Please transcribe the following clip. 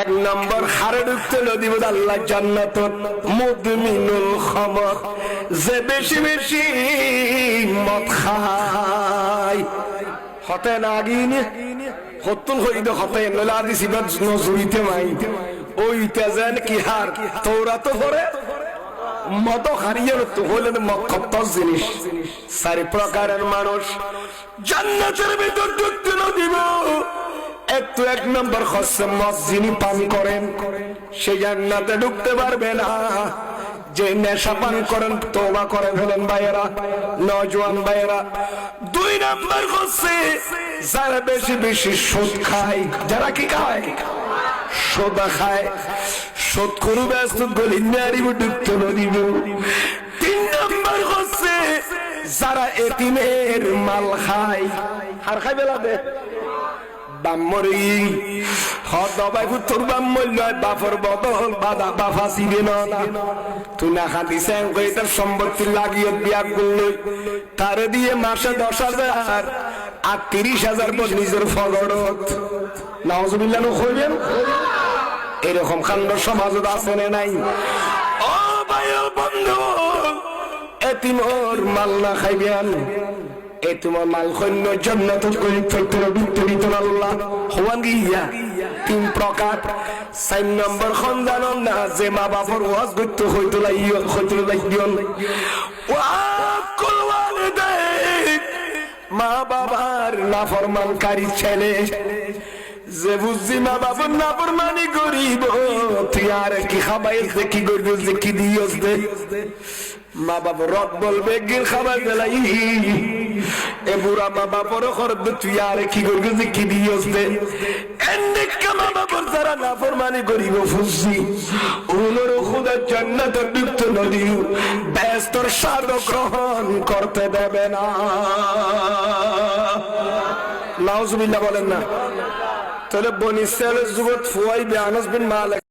এক নম্বর হারে ঢুকতে নদী বলে আল্লাহ জান্নাত মুদমিনুল খামর, যে বেশি বেশি মদ খায়। হতে না গিয়ে হতুল হইদ হতে নলা দিছি বাদ নজুরিতে মাই ওইটা যেন কি হার তোরা তো পরে মদ হারিয়ে তো হলেন মক্কত জিনিস। চারি প্রকারের মানুষ জান্নাতের ভিতর ঢুকতে না দিব। একটু এক নম্বর হচ্ছে মদ যিনি পান করেন সে জান্নাতে ঢুকতে পারবে না। যে নেশা পান করেন তওবা করে ফেলেন ভাইয়েরা, নওজোয়ান ভাইয়েরা। দুই নম্বর হচ্ছে যারা বেশি বেশি সুদ খায়। যারা কি খায়? সুদ খায়। সুদ করু ব্যস্ত গলি নারী ঢুকতে না দিব। তিন নম্বর হচ্ছে যারা এতিমের মাল খায়। আর খাই বেলা দে বামরি হদবাই তোর বামল বাফর বদল বাদা বাফা সিবে না তুই না খাদিছে এটার সম্পত্তি লাগিয়ে বিয়া করল তারে দিয়ে মাসে 10,000 আর 30,000 পর নিজের ফগড়ত নাউজুবিল্লাহ কইবেন। এরকম কাণ্ড সমাজত আছে না নাই? ও ভাই ও বন্ধু, এতিমর মাল না খাইবেন। এ তোমার মাল খৈন্য জান্নাত কই ফেতর বিতরিত আল্লাহ হওয়ান গিয়া তিন প্রকার। 4 নম্বর খানদান না যে মা বাবার ওয়াজ করতে হইতো লাগিয়ন ওয়া কুল ওয়ালিদাইন, মা বাবার নাফরমানকারী ছেলে। যে বুঝি মা বাবার নাফরমানি করিব তুই আর কি খাবাই কি করবি যে কি দিয়স দে। মা বাবা রদ বলবে গির খাবার বেলাই এ বুড়া মা বাবার খরদ তুই আর কি করবি যে কি দিয়স দে। এন্ডিকা মা বাবার যারা নাফরমানি করিব ফুসি ওগুলোর খুদা জান্নাতের ঢুকতে না দিও, ব্যস্তর স্বাদ গ্রহণ করতে দেবে না। নাউজুবিল্লাহ বলেন না। তাহলে বনি ইসরাইলের যুবক ফুয়াই বিন আনাস বিন মালিক